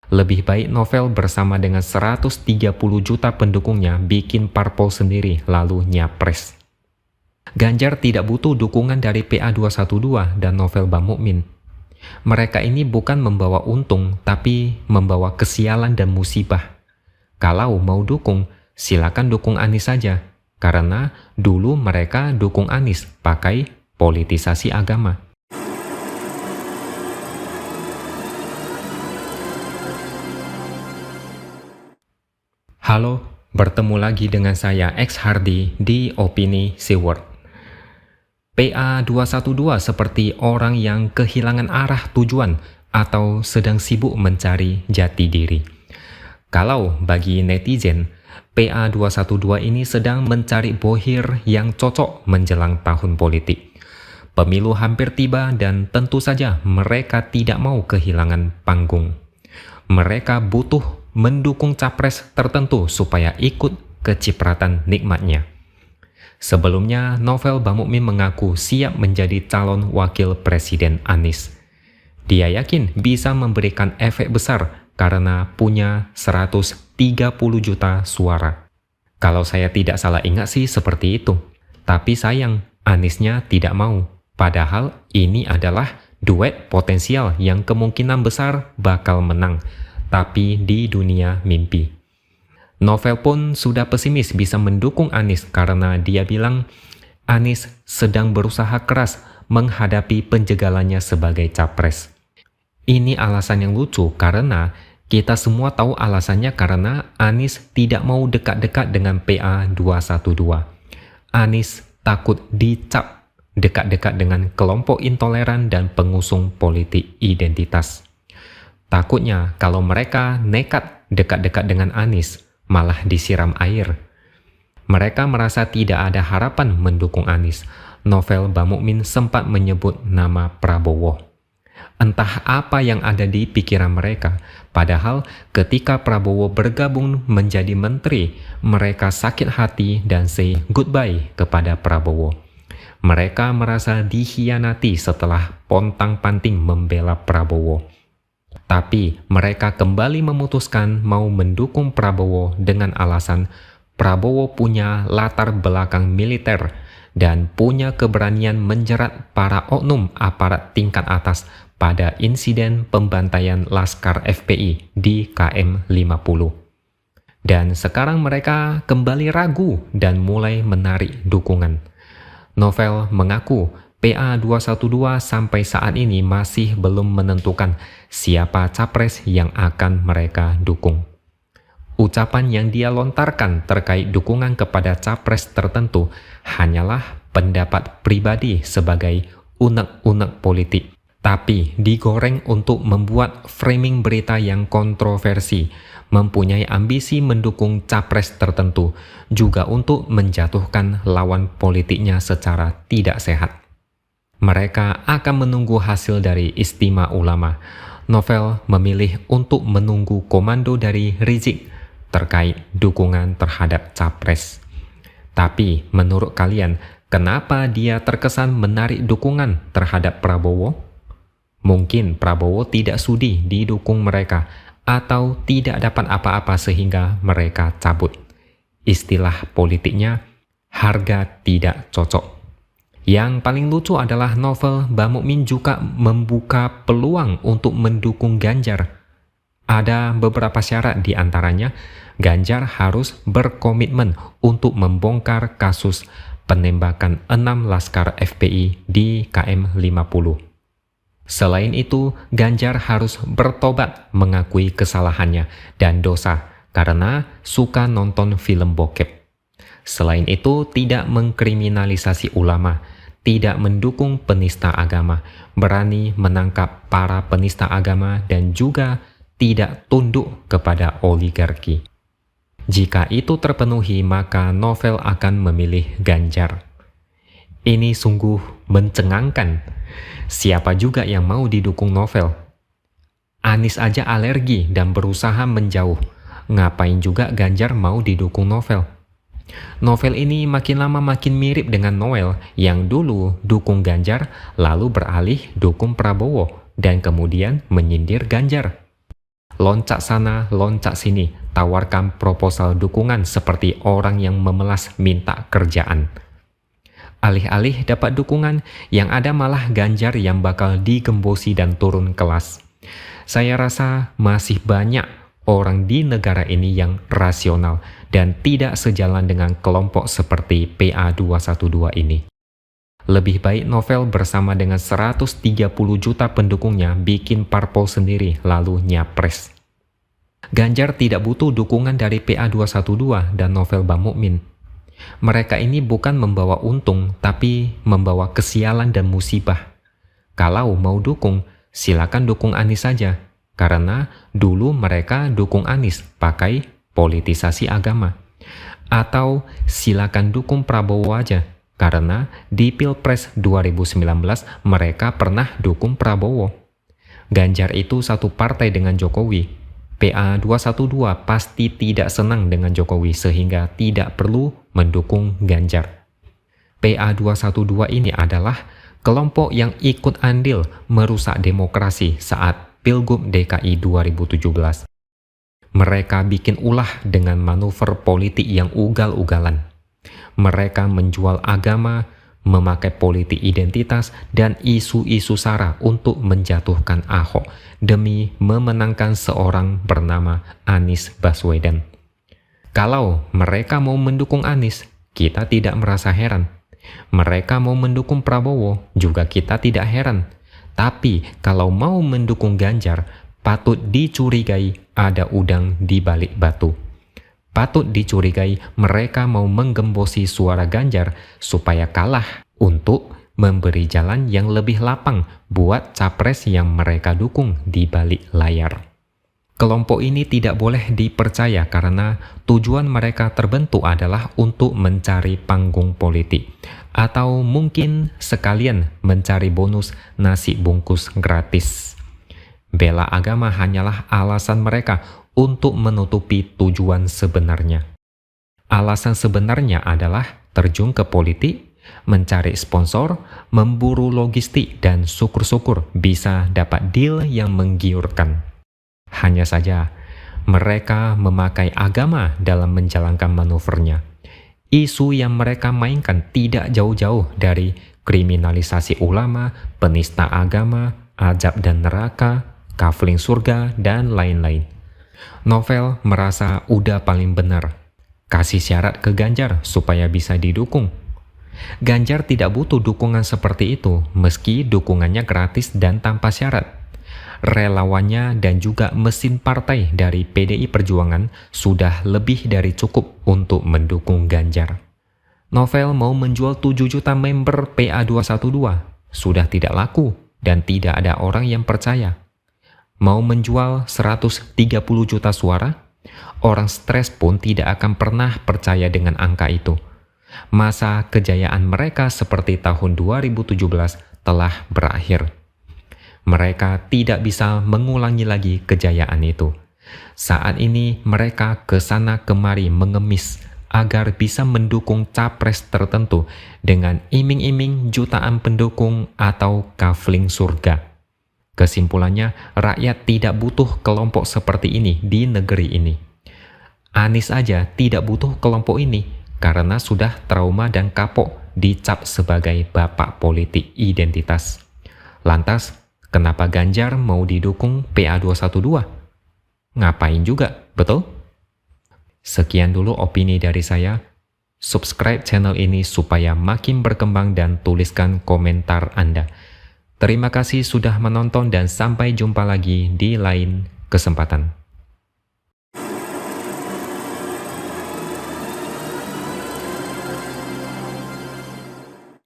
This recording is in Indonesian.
Lebih baik Novel bersama dengan 130 juta pendukungnya bikin parpol sendiri lalu nyapres. Ganjar tidak butuh dukungan dari PA212 dan Novel Bamukmin. Mereka ini bukan membawa untung, tapi membawa kesialan dan musibah. Kalau mau dukung, silakan dukung Anies saja. Karena dulu mereka dukung Anies pakai politisasi agama. Halo, bertemu lagi dengan saya X Hardy di Opini Seaword. PA212 seperti orang yang kehilangan arah tujuan atau sedang sibuk mencari jati diri. Kalau bagi netizen, PA212 ini sedang mencari bohir yang cocok menjelang tahun politik. Pemilu hampir tiba dan tentu saja mereka tidak mau kehilangan panggung. Mereka butuh mendukung capres tertentu supaya ikut kecipratan nikmatnya. Sebelumnya, Novel Bamukmin mengaku siap menjadi calon wakil presiden Anies. Dia yakin bisa memberikan efek besar karena punya 130 juta suara. Kalau saya tidak salah ingat sih seperti itu. Tapi sayang, Aniesnya tidak mau. Padahal ini adalah duet potensial yang kemungkinan besar bakal menang, tapi di dunia mimpi. Novel pun sudah pesimis bisa mendukung Anies karena dia bilang Anies sedang berusaha keras menghadapi penjagalannya sebagai capres. Ini alasan yang lucu karena kita semua tahu alasannya karena Anies tidak mau dekat-dekat dengan PA212. Anies takut dicap dekat-dekat dengan kelompok intoleran dan pengusung politik identitas. Takutnya kalau mereka nekat dekat-dekat dengan Anies, malah disiram air. Mereka merasa tidak ada harapan mendukung Anies. Novel Bamukmin sempat menyebut nama Prabowo. Entah apa yang ada di pikiran mereka, padahal ketika Prabowo bergabung menjadi menteri, mereka sakit hati dan say goodbye kepada Prabowo. Mereka merasa dikhianati setelah pontang-panting membela Prabowo. Tapi mereka kembali memutuskan mau mendukung Prabowo dengan alasan Prabowo punya latar belakang militer dan punya keberanian menjerat para oknum aparat tingkat atas pada insiden pembantaian Laskar FPI di KM 50. Dan sekarang mereka kembali ragu dan mulai menarik dukungan. Novel mengaku PA212 sampai saat ini masih belum menentukan siapa capres yang akan mereka dukung. Ucapan yang dia lontarkan terkait dukungan kepada capres tertentu hanyalah pendapat pribadi sebagai unek-unek politik, tapi digoreng untuk membuat framing berita yang kontroversi, mempunyai ambisi mendukung capres tertentu, juga untuk menjatuhkan lawan politiknya secara tidak sehat. Mereka akan menunggu hasil dari Istimewa Ulama. Novel memilih untuk menunggu komando dari Rizik terkait dukungan terhadap capres. Tapi menurut kalian, kenapa dia terkesan menarik dukungan terhadap Prabowo? Mungkin Prabowo tidak sudi didukung mereka atau tidak dapat apa-apa sehingga mereka cabut. Istilah politiknya, harga tidak cocok. Yang paling lucu adalah Novel Bamukmin juga membuka peluang untuk mendukung Ganjar. Ada beberapa syarat di antaranya, Ganjar harus berkomitmen untuk membongkar kasus penembakan 6 Laskar FPI di KM 50. Selain itu, Ganjar harus bertobat mengakui kesalahannya dan dosa karena suka nonton film bokep. Selain itu, tidak mengkriminalisasi ulama, tidak mendukung penista agama, berani menangkap para penista agama, dan juga tidak tunduk kepada oligarki. Jika itu terpenuhi, maka Novel akan memilih Ganjar. Ini sungguh mencengangkan. Siapa juga yang mau didukung Novel? Anies aja alergi dan berusaha menjauh. Ngapain juga Ganjar mau didukung Novel? Novel ini makin lama makin mirip dengan Noel yang dulu dukung Ganjar lalu beralih dukung Prabowo dan kemudian menyindir Ganjar. loncat sana, loncat sini, tawarkan proposal dukungan seperti orang yang memelas minta kerjaan. Alih-alih dapat dukungan, yang ada malah Ganjar yang bakal digembosi dan turun kelas. Saya rasa masih banyak orang di negara ini yang rasional dan tidak sejalan dengan kelompok seperti PA212 ini. Lebih baik Novel bersama dengan 130 juta pendukungnya bikin parpol sendiri lalu nyapres. Ganjar tidak butuh dukungan dari PA212 dan Novel Bamukmin. Mereka ini bukan membawa untung, tapi membawa kesialan dan musibah. Kalau mau dukung, silakan dukung Anies saja. Karena dulu mereka dukung Anies pakai politisasi agama. Atau silakan dukung Prabowo aja. Karena di Pilpres 2019 mereka pernah dukung Prabowo. Ganjar itu satu partai dengan Jokowi. PA212 pasti tidak senang dengan Jokowi sehingga tidak perlu mendukung Ganjar. PA212 ini adalah kelompok yang ikut andil merusak demokrasi saat Pilgub DKI 2017. Mereka bikin ulah dengan manuver politik yang ugal-ugalan. Mereka menjual agama, memakai politik identitas, dan isu-isu SARA untuk menjatuhkan Ahok demi memenangkan seorang bernama Anies Baswedan. Kalau mereka mau mendukung Anies, kita tidak merasa heran. Mereka mau mendukung Prabowo, juga kita tidak heran. Tapi kalau mau mendukung Ganjar, patut dicurigai ada udang di balik batu. Patut dicurigai mereka mau menggembosi suara Ganjar supaya kalah untuk memberi jalan yang lebih lapang buat capres yang mereka dukung di balik layar. Kelompok ini tidak boleh dipercaya karena tujuan mereka terbentuk adalah untuk mencari panggung politik atau mungkin sekalian mencari bonus nasi bungkus gratis. Bela agama hanyalah alasan mereka untuk menutupi tujuan sebenarnya. Alasan sebenarnya adalah terjun ke politik, mencari sponsor, memburu logistik, dan syukur-syukur bisa dapat deal yang menggiurkan. Hanya saja, mereka memakai agama dalam menjalankan manuvernya. Isu yang mereka mainkan tidak jauh-jauh dari kriminalisasi ulama, penista agama, azab dan neraka, kafling surga, dan lain-lain. Novel merasa udah paling benar. Kasih syarat ke Ganjar supaya bisa didukung. Ganjar tidak butuh dukungan seperti itu, meski dukungannya gratis dan tanpa syarat. Relawannya dan juga mesin partai dari PDI Perjuangan sudah lebih dari cukup untuk mendukung Ganjar. Novel mau menjual 7 juta member PA212, sudah tidak laku dan tidak ada orang yang percaya. Mau menjual 130 juta suara, orang stres pun tidak akan pernah percaya dengan angka itu. Masa kejayaan mereka seperti tahun 2017 telah berakhir. Mereka tidak bisa mengulangi lagi kejayaan itu. Saat ini mereka kesana kemari mengemis agar bisa mendukung capres tertentu dengan iming-iming jutaan pendukung atau kafling surga. Kesimpulannya, rakyat tidak butuh kelompok seperti ini di negeri ini. Anies aja tidak butuh kelompok ini karena sudah trauma dan kapok dicap sebagai bapak politik identitas. Lantas, kenapa Ganjar mau didukung PA212? Ngapain juga, betul? Sekian dulu opini dari saya. Subscribe channel ini supaya makin berkembang dan tuliskan komentar Anda. Terima kasih sudah menonton dan sampai jumpa lagi di lain kesempatan.